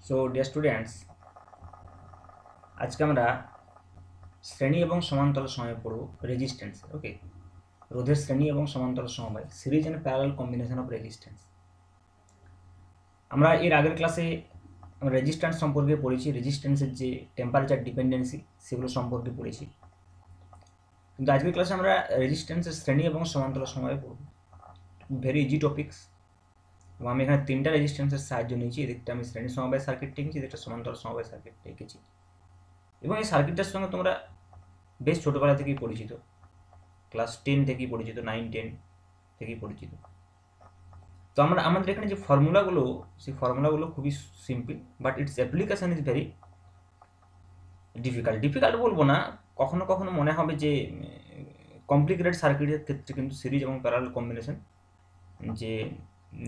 So dear students, আজকে আমরা শ্রেণী এবং সমান্তরাল সময় পড়ব রেজিস্ট্যান্স। ওকে, রোধের শ্রেণী এবং সমান্তরাল সমবায়, series and parallel combination of resistance. আমরা এর আগের ক্লাসে রেজিস্ট্যান্স সম্পর্কে পড়েছি, রেজিস্ট্যান্সের যে টেম্পারেচার ডিপেন্ডেন্সি সেগুলো সম্পর্কে পড়েছি। কিন্তু আজকের ক্লাসে আমরা রেজিস্ট্যান্সের শ্রেণী এবং সমান্তরাল সময় পড়ব। Very easy topics. এবং আমি এখানে তিনটা রেজিস্ট্যান্সের সাহায্য নিয়েছি। এদিকটা আমি শ্রেণী সমবায় সার্কিট এঁকেছি, এদিকটা সমান্তরাল সমবায় সার্কিট এঁকেছি। এবং এই সার্কিটটার সঙ্গে তোমরা বেশ ছোটোবেলা থেকেই পরিচিত, ক্লাস 10 থেকেই পরিচিত, 9-10 থেকেই পরিচিত। তো আমাদের এখানে যে ফর্মুলাগুলো, সেই ফর্মুলাগুলো খুবই simple, but it's application is very difficult বলবো না, কখনো কখনো মনে হবে যে কমপ্লিকেটেড সার্কিটের ক্ষেত্রে কিন্তু সিরিজ এবং প্যারালাল কম্বিনেশন যে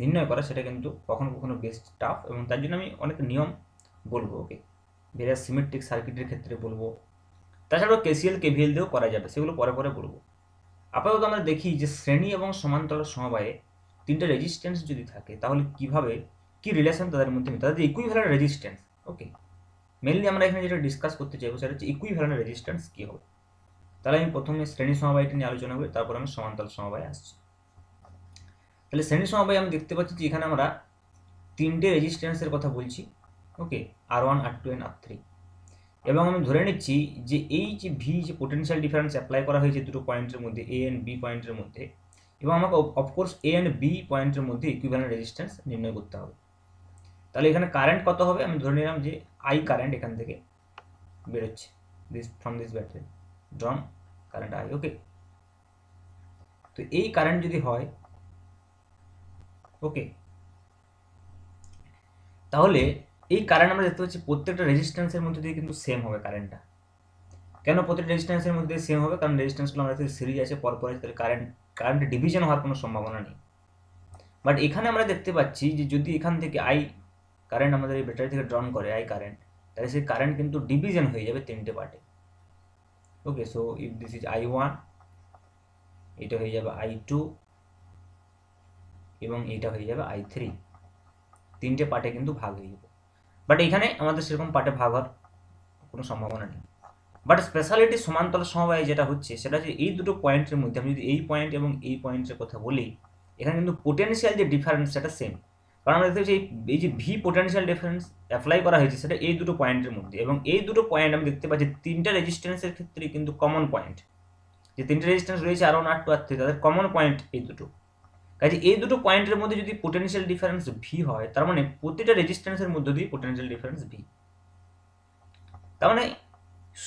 নির্ণয় করা সেটা কিন্তু কখনো কখনো বেশ টাফ, এবং তার জন্য আমি অনেক নিয়ম বলবো। ওকে, ভেরিয়াস সিমেট্রিক সার্কিটের ক্ষেত্রে বলবো, তাছাড়াও কেসিএল কেভিএল দিয়েও করা যাবে, সেগুলো পরে পরে বলবো। আপাতত আমরা দেখি যে শ্রেণী এবং সমান্তরাল সমবায়ে তিনটে রেজিস্ট্যান্স যদি থাকে তাহলে কিভাবে কি রিলেশন তাদের মধ্যে, তাদের ইকুইভ্যালেন্ট রেজিস্ট্যান্স। ওকে, মেনলি আমরা এখানে যেটা ডিসকাস করতে চাইবো সেটা হচ্ছে ইকুইভ্যালেন্ট রেজিস্ট্যান্স কী হবে। তাহলে আমি প্রথমে শ্রেণী সমবায়টি নিয়ে আলোচনা করি, তারপর আমি সমান্তরাল সমবায়ে আসছি। তাহলে শ্রেণী সমবায়ে আমি দেখতে পাচ্ছি যে এখানে আমরা তিনটে রেজিস্ট্যান্সের কথা বলছি। ওকে, R1, R2 and R3, এবং আমি ধরে নিচ্ছি যে এই যে ভি যে পোটেনশিয়াল ডিফারেন্স অ্যাপ্লাই করা হয়েছে দুটো পয়েন্টের মধ্যে, এ অ্যান্ড বি পয়েন্টের মধ্যে, এবং আমাকে অফকোর্স এ অ্যান্ড বি পয়েন্টের মধ্যে ইকুইভ্যালেন্ট রেজিস্ট্যান্স নির্ণয় করতে হবে। তাহলে এখানে কারেন্ট কত হবে, আমি ধরে নিলাম যে আই কারেন্ট এখান থেকে বেরোচ্ছে, from this battery drawn current I. Okay, তো এই কারেন্ট যদি হয়, ওকে, তাহলে এই কারেন্ট আমরা দেখতে পাচ্ছি প্রত্যেকটা রেজিস্ট্যান্সের মধ্যে দিয়ে কিন্তু সেম হবে কারেন্টটা। কেন প্রত্যেকটা রেজিস্ট্যান্সের মধ্যে সেম হবে? কারণ রেজিস্ট্যান্সগুলো আমরা সিরিজ আছে, পরপর আছে, তাহলে কারেন্ট ডিভিশন হওয়ার কোনো সম্ভাবনা নেই। বাট এখানে আমরা দেখতে পাচ্ছি যে যদি এখান থেকে আই কারেন্ট আমাদের এই ব্যাটারি থেকে ড্রন করে আই কারেন্ট, তাহলে সেই কারেন্ট কিন্তু ডিভিশন হয়ে যাবে তিনটে পার্টে। Okay, so if this is I1, এটা হয়ে যাবে I2, এবং এইটা হয়ে যাবে I3। তিনটে পার্টে কিন্তু ভাগ হয়ে যাবে। বাট এখানে আমাদের সেরকম পার্টে ভাগ হওয়ার কোনো সম্ভাবনা নেই। বাট স্পেশালিটি সমান্তরাল সমবায়ে যেটা হচ্ছে সেটা হচ্ছে এই দুটো পয়েন্টের মধ্যে, আমি যদি এই পয়েন্ট এবং এই পয়েন্টের কথা বলি, এখানে কিন্তু পোটেনশিয়াল যে ডিফারেন্স সেটা সেম। কারণ আমরা দেখতে পাচ্ছি এই যে ভি পোটেনশিয়াল ডিফারেন্স অ্যাপ্লাই করা হয়েছে সেটা এই দুটো পয়েন্টের মধ্যে, এবং এই দুটো পয়েন্ট আমি দেখতে পাচ্ছি তিনটা রেজিস্ট্যান্সের ক্ষেত্রে কিন্তু কমন পয়েন্ট, যে তিনটে রেজিস্ট্যান্স রয়েছে R1, R2, R3, তাদের কমন পয়েন্ট এই দুটো। কাজে এই দুটো পয়েন্টের মধ্যে যদি পোটেনশিয়াল ডিফারেন্স ভি হয়, তার মানে প্রতিটা রেজিস্ট্যান্সের মধ্যে দিয়ে পোটেনশিয়াল ডিফারেন্স ভি। তার মানে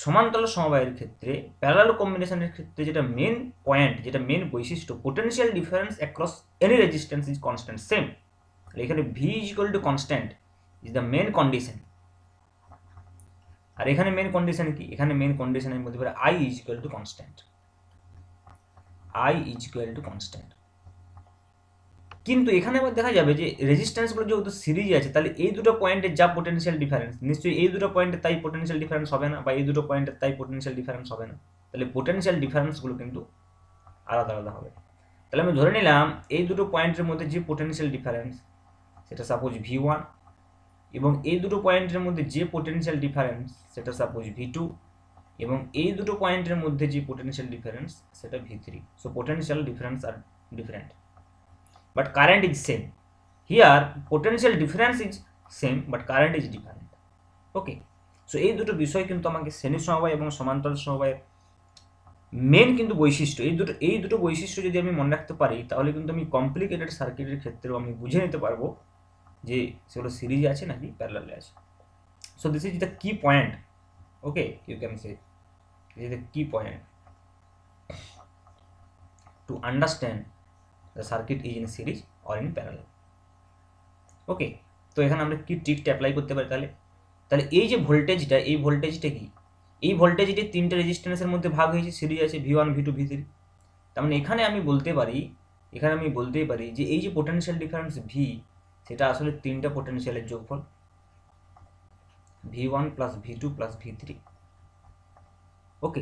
সমান্তরাল সমবায়ের ক্ষেত্রে, প্যারালাল কম্বিনেশনের ক্ষেত্রে যেটা মেন পয়েন্ট, যেটা মেন বৈশিষ্ট্য, potential difference across any resistance is constant same. এখানে V is equal to constant is the main condition. আর এখানে মেন কন্ডিশন কি? এখানে মেন কন্ডিশন আমি বলতে পারি I is equal to constant, I is equal to constant. কিন্তু এখানে আবার দেখা যাবে যে রেজিস্ট্যান্সগুলো যেহেতু সিরিজ আছে, তাহলে এই দুটো পয়েন্টের যা পোটেনশিয়াল ডিফারেন্স, নিশ্চয়ই এই দুটো পয়েন্টের তাই পোটেনশিয়াল ডিফারেন্স হবে না, বা এই দুটো পয়েন্টের তাই পোটেনশিয়াল ডিফারেন্স হবে না। তাহলে পোটেনশিয়াল ডিফারেন্সগুলো কিন্তু আলাদা আলাদা হবে। তাহলে আমি ধরে নিলাম এই দুটো পয়েন্টের মধ্যে যে পোটেনশিয়াল ডিফারেন্স সেটা সাপোজ V1, এবং এই দুটো পয়েন্টের মধ্যে যে পোটেনশিয়াল ডিফারেন্স সেটা সাপোজ V2, এবং এই দুটো পয়েন্টের মধ্যে যে পোটেনশিয়াল ডিফারেন্স সেটা V3। So potential difference are different, but current is same. Here potential difference is same but current is different. Okay, so এই দুটো বিষয় কিন্তু আমাকে শ্রেণী সমবায় এবং সমান্তরাল সমবায়ের মেন কিন্তু বৈশিষ্ট্য, এই দুটো বৈশিষ্ট্য যদি আমি মনে রাখতে পারি, তাহলে কিন্তু আমি কমপ্লিকেটেড সার্কিটের ক্ষেত্রেও আমি বুঝে নিতে পারবো যে সেগুলো সিরিজে আছে নাকি প্যারালালে আছে। So this is the key point. Okay, you can say this is the key point to understand the circuit is in series or in parallel. Okay, তো এখানে আমরা কি ট্রিকটা অ্যাপ্লাই করতে পারি? তাহলে এই যে ভোল্টেজটা, এই ভোল্টেজটা কি? এই ভোল্টেজটি তিনটে রেজিস্ট্যান্সের মধ্যে ভাগ হয়েছে, সিরিজ আছে V1, V2, V3। তার মানে এখানে আমি বলতেই পারি যে এই যে পোটেনশিয়াল ডিফারেন্স ভি, সেটা আসলে তিনটা পোটেনশিয়ালের যোগফল, V1 plus V2 plus V3। ওকে,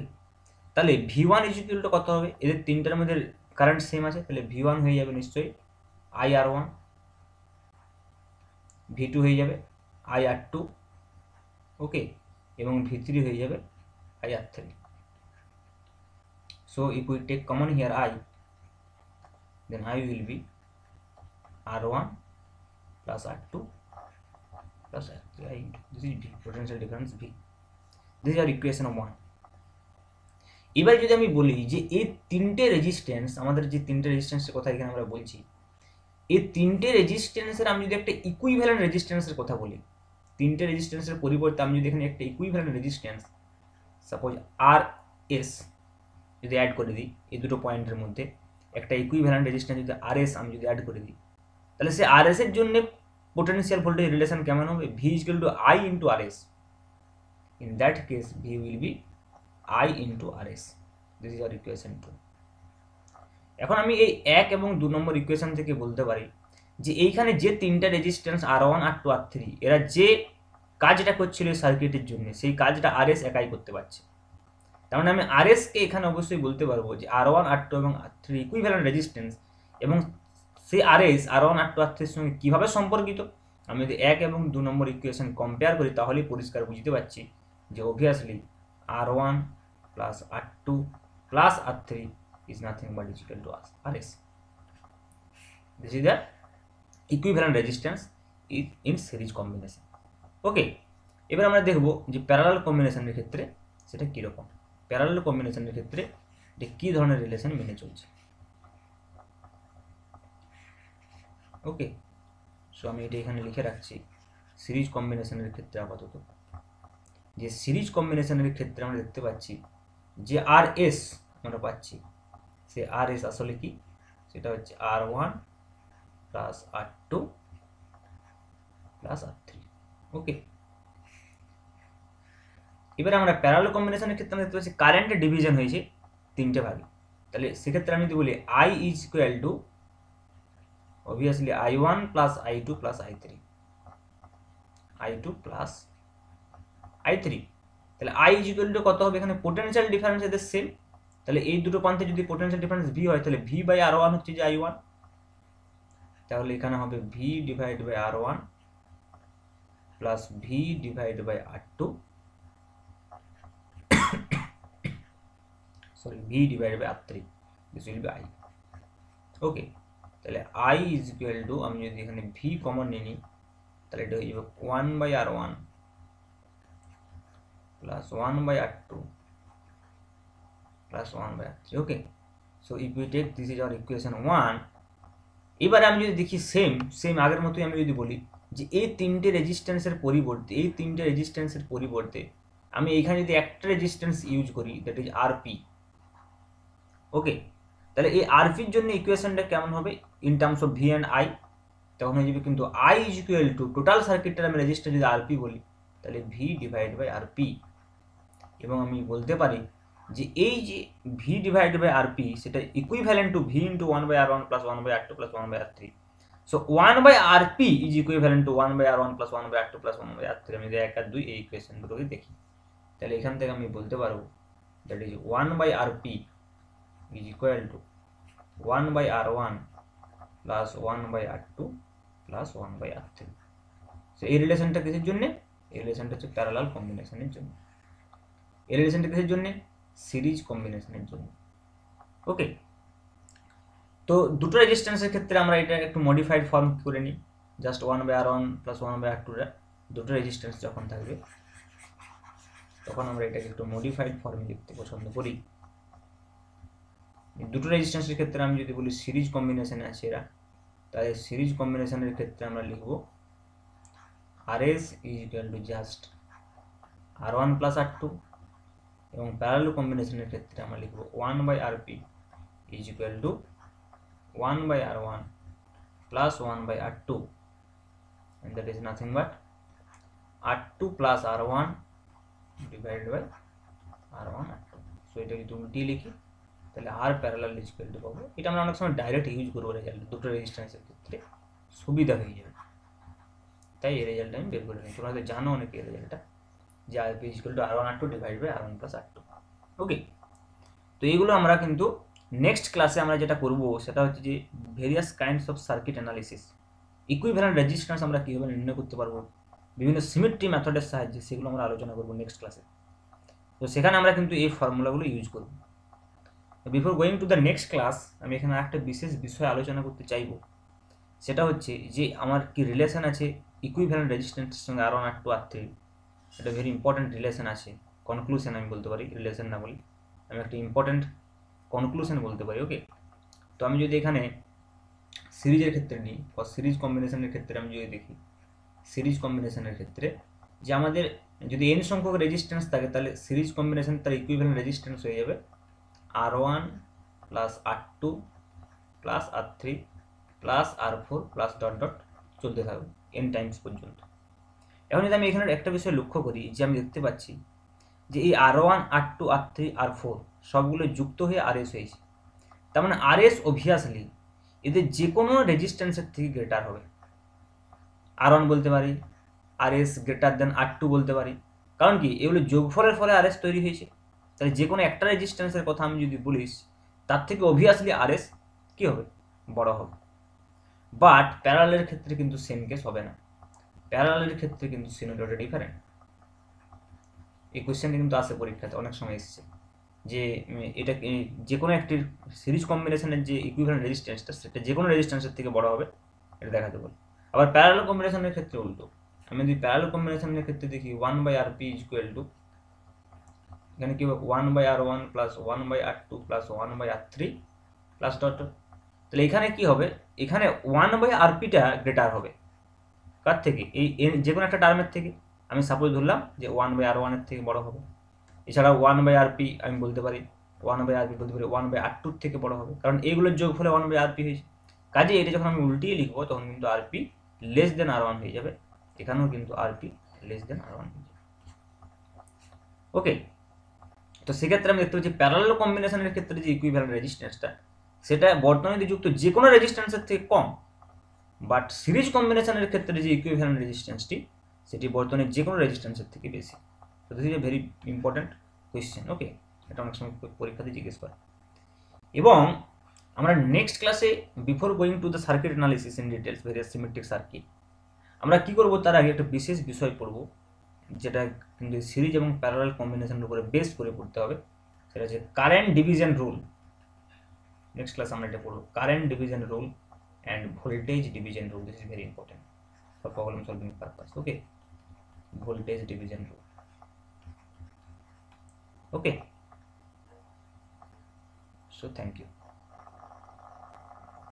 তাহলে V1 ইজ ইকুয়াল টু কত হবে? এদের তিনটার মধ্যে কারেন্ট সেম আছে, তাহলে V1 হয়ে যাবে নিশ্চয়ই IR1, V2 হয়ে যাবে IR2, ওকে, এবং V3 হয়ে যাবে IR3. So if we take common here I, then I will be R1 plus R2 plus R3. This is V, potential difference V. This is our equation of 1. এবার যদি আমি বলি যে এই তিনটে রেজিস্ট্যান্স, আমাদের যে তিনটে রেজিস্ট্যান্সের কথা এখানে আমরা বলছি, এই তিনটে রেজিস্ট্যান্সের আমি যদি একটা ইকুইভ্যালেন্ট রেজিস্ট্যান্সের কথা বলি, তিনটে রেজিস্ট্যান্সের পরিবর্তে আমি যদি এখানে একটা ইকুইভ্যালেন্ট রেজিস্ট্যান্স সাপোজ RS যদি অ্যাড করে দিই, এই দুটো পয়েন্টের মধ্যে একটা ইকুইভ্যালেন্ট রেজিস্ট্যান্স যদি RS আমি যদি অ্যাড করে দিই, তাহলে সে RS এর জন্য পোটেনশিয়াল ভোল্টেজ রিলেশন কেমন হবে? V = I into RS. In that case V will be I into RS. This is our equation 2. এখন আমি এই 1 এবং 2 নম্বর ইকুয়েশন থেকে বলতে পারি যে এইখানে যে তিনটা রেজিস্ট্যান্স R1 R2 R3 এরা যে কাজটা করছিল এই সার্কিটের জন্য, সেই কাজটা RS একাই করতে পারছে। তার মানে আমি RS কে এখানে অবশ্যই বলতে পারবো যে R1 R2 এবং R3 ইকুইভ্যালেন্ট রেজিস্ট্যান্স, এবং সেই RS R1 R2 R3 এর সঙ্গে কীভাবে সম্পর্কিত, আমি যদি 1 এবং 2 নম্বর ইকুয়েশন কম্পেয়ার করি তাহলেই পরিষ্কার বুঝতে পারছি যে obviously R1 plus R2 plus R3 is nothing but is equal to RS. This is the equivalent resistance in series combination. ওকে, এবার আমরা দেখব যে প্যারালাল কম্বিনেশনের ক্ষেত্রে সেটা কীরকম, প্যারালাল কম্বিনেশনের ক্ষেত্রে এটা কী ধরনের রিলেশন মেনে চলছে। ওকে, সো আমি এটা এখানে লিখে রাখছি সিরিজ কম্বিনেশনের ক্ষেত্রে আপাতত, যে সিরিজ কম্বিনেশনের ক্ষেত্রে আমরা দেখতে পাচ্ছি যে RS আমরা পাচ্ছি, সে RS আসলে কি, সেটা হচ্ছে R1 plus R2 plus R3। ওকে, এবারে আমরা প্যারালাল কম্বিনেশনের ক্ষেত্রে আমরা দেখতে পাচ্ছি কারেন্টের ডিভিশন হয়েছে তিনটে ভাগে। তাহলে সেক্ষেত্রে আমি যদি বলি I is equal to obviously I1 plus I2 plus I3, I2 plus I3, তাহলে I is equal to কত হবে? এখানে পোটেনশিয়াল ডিফারেন্স এদের সেম, তাহলে এই দুটো প্রান্তে যদি পোটেনশিয়াল ডিফারেন্স V হয় তাহলে V বাই R1 হচ্ছে যে I1, তাহলে এখানে হবে V divide by R1 plus V divide by R2 sorry V divide by R3, this will be I। Okay, তাহলে I ইজ ইকুয়াল টু, আমি যদি এখানে V কমন নিই তাহলে এটা হয়ে যাবে 1 by R1 plus 1 by R2 plus 1 by R3। Okay, so if we take this is our equation 1। এবারে আমি যদি দেখি সেম আগের মতোই আমি যদি বলি যে এই তিনটে রেজিস্ট্যান্সের পরিবর্তে আমি এইখানে যদি একটা রেজিস্ট্যান্স ইউজ করি, দ্যাট ইজ RP। ওকে, তাহলে এই RPর জন্য ইকুয়েশনটা কেমন হবে in terms of V and I, তখন হয়ে যাবে কিন্তু I is equal to total সার্কিটটার আমি রেজিস্ট্যান্স যদি RP বলি তাহলে V ডিভাইড বাই RP, এবং আমি বলতে পারি যে এই যে V ডিভাইড বাই RP সেটা equivalent to V into 1 by R1 plus 1 by R2 plus 1 by R3। So 1 by RP is equivalent to 1 by R1 plus 1 by R2 plus 1 by R3। আমি যদি 1 আর 2 এই ইকুয়েশন দুটোকে দেখি তাহলে এখান থেকে আমি বলতে পারবো that is 1 by RP is equal to 1 by R1 plus 1 by R2 plus 1 by R3। So এই রিলেশনটা কিসের জন্য? এই রিলেশনটা হচ্ছে প্যারালাল কম্বিনেশনের জন্য। এই রিলেশনটা কিসের জন্য? সিরিজ কম্বিনেশনের জন্য। ওকে, তো দুটো রেজিস্ট্যান্সের ক্ষেত্রে আমরা এটা একটু মডিফাইড ফর্ম করে নিই, just 1 by R1 plus 1 by R2 দুটো রেজিস্ট্যান্স যখন থাকবে তখন আমরা এটাকে একটু মডিফাইড ফর্মে লিখতে পছন্দ করি। দুটো রেজিস্ট্যান্সের ক্ষেত্রে আমি যদি বলি সিরিজ কম্বিনেশনে আছে এরা, তাহলে সিরিজ কম্বিনেশনের ক্ষেত্রে আমরা লিখব RS is equal to just R1 plus R2, এবং প্যারালাল কম্বিনেশনের ক্ষেত্রে আমরা লিখব 1 by RP is equal to 1 by R1 plus 1 by R2, and that is nothing but R2 plus R1 divided by R1 R2। so এটা যদি উল্টিয়ে লিখি তাহলে R parallel is equal two পাবো। এটা আমরা অনেক সময় ডাইরেক্ট ইউজ করবো রেজাল্ট, দুটো রেজিস্ট্যান্সের ক্ষেত্রে সুবিধা হয়ে যাবে, তাই এই রেজাল্টটা আমি বের করে নিই। তোমরা তো জানো অনেকে এই রেজাল্টটা যে RP is equal to R1 R2 divide by R1 plus R2। Okay, তো এইগুলো আমরা কিন্তু নেক্সট ক্লাসে আমরা যেটা করব সেটা হচ্ছে যে various kinds of circuit analysis, equivalent resistance আমরা কীভাবে নির্ণয় করতে পারবো, বিভিন্ন সিমেট্রি মেথডের সাহায্যে, সেগুলো আমরা আলোচনা করবো নেক্সট ক্লাসে। তো সেখানে আমরা কিন্তু এই ফর্মুলাগুলো ইউজ করব। Before going to the next class, আমি এখানে একটা বিশেষ বিষয় আলোচনা করতে চাইব, সেটা হচ্ছে যে আমার কি রিলেশন আছে ইকুইভ্যালেন্ট রেজিস্ট্যান্সের সঙ্গে R1 R2 R3। এটা ভেরি ইম্পর্ট্যান্ট রিলেশন আছে, কনক্লুশন আমি বলতে পারি, রিলেশন না বলি, আমি একটা ইম্পর্ট্যান্ট কনক্লুশন বলতে পারি। ওকে, তো আমি যদি এখানে সিরিজের ক্ষেত্রে নিই বা সিরিজ কম্বিনেশনের ক্ষেত্রে আমি যদি দেখি, সিরিজ কম্বিনেশনের ক্ষেত্রে যে আমাদের যদি n সংখ্যক রেজিস্ট্যান্স থাকে, তাহলে সিরিজ কম্বিনেশন তার ইকুইভ্যালেন্ট রেজিস্ট্যান্স হয়ে যাবে R1 plus R2 plus R3 plus R4 plus dot dot চলতে থাকবে n টাইমস পর্যন্ত। এখন যদি আমি এখানে একটা বিষয় লক্ষ্য করি, যে আমি দেখতে পাচ্ছি যে এই R1 R2 R3 R4 সবগুলো যুক্ত হয়ে RS হয়েছে। তার মানে RS অবভিয়াসলি এদের যে কোনো রেজিস্ট্যান্সের থেকে গ্রেটার হবে। R1 বলতে পারি, RS গ্রেটার দেন R2 বলতে পারি, কারণ কি এগুলো যোগফলের ফলে RS তৈরি হয়েছে। তাহলে যে কোনো একটা রেজিস্ট্যান্সের কথা আমি যদি বলিস, তার থেকে অবভিয়াসলি RS কী হবে, বড় হবে। বাট প্যারালেলের ক্ষেত্রে কিন্তু সেম কেস হবে না, প্যারালেলের ক্ষেত্রে কিন্তু সিনোডটা ডিফারেন্ট। এই কোয়েশ্চেনটা কিন্তু আসে পরীক্ষাতে, অনেক সময় এসছে যে এটা যে কোনো একটি সিরিজ কম্বিনেশনের যে ইকুইভ্যালেন্ট রেজিস্ট্যান্সটা, সেটা যে কোনো রেজিস্ট্যান্সের থেকে বড় হবে, এটা দেখাতে বলে। আবার প্যারালাল কম্বিনেশনের ক্ষেত্রে উল্টো, আমি যদি প্যারালাল কম্বিনেশনের ক্ষেত্রে দেখি 1/RP ইজ ইকুয়াল টু, এখানে কি হবে 1/R1 plus 1/R2 plus 1/R3 plus dot dot. তাহলে এখানে কি হবে, এখানে 1/RPটা গ্রেটার হবে কার থেকে, এই যে কোনো একটা টার্মের থেকে। আমি সাপোজ ধরলাম যে 1/R1 এর থেকে বড় হবে। এছাড়া 1/RP আমি বলতে পারি, 1/RP বলতে পারি 1/R2 থেকে বড় হবে, কারণ এইগুলোর যোগ ফলে 1/RP হয়েছে। কাজে এটা যখন আমি উল্টিয়ে লিখবো, তখন কিন্তু RP লেস দেন R1 হয়ে যাবে, এখানেও কিন্তু RP লেস দেন R1 হয়ে যাবে। ওকে, তো সেক্ষেত্রে আমি দেখতে পাচ্ছি প্যারালাল কম্বিনেশনের ক্ষেত্রে যে ইকুইভ্যালেন্ট রেজিস্ট্যান্সটা, সেটা বর্তনীতে যুক্ত যে কোনো রেজিস্ট্যান্সের থেকে কম। বাট সিরিজ কম্বিনেশনের ক্ষেত্রে যে ইকুইভ্যালেন্ট রেজিস্ট্যান্সটি, সেটি বর্তনীর যে কোনো রেজিস্ট্যান্সের থেকে বেশি। তো this is a very important question. Okay, এটা অনেক সময় পরীক্ষাতে জিজ্ঞেস করে। এবং আমরা নেক্সট ক্লাসে, before going to the circuit analysis in details various symmetric circuit, আমরা কি করব তার আগে একটা বিশেষ বিষয় পড়ব, যেটা কিন্তু সিরিজ এবং প্যারালাল কম্বিনেশনের উপরে বেস করে পড়তে হবে, সেটা হচ্ছে কারেন্ট ডিভিশন রুল। নেক্সট ক্লাসে আমরা এটা পড়ব, current division rule and voltage division rule. This is very important for problem solving purpose. Okay, voltage division rule. Okay, so thank you.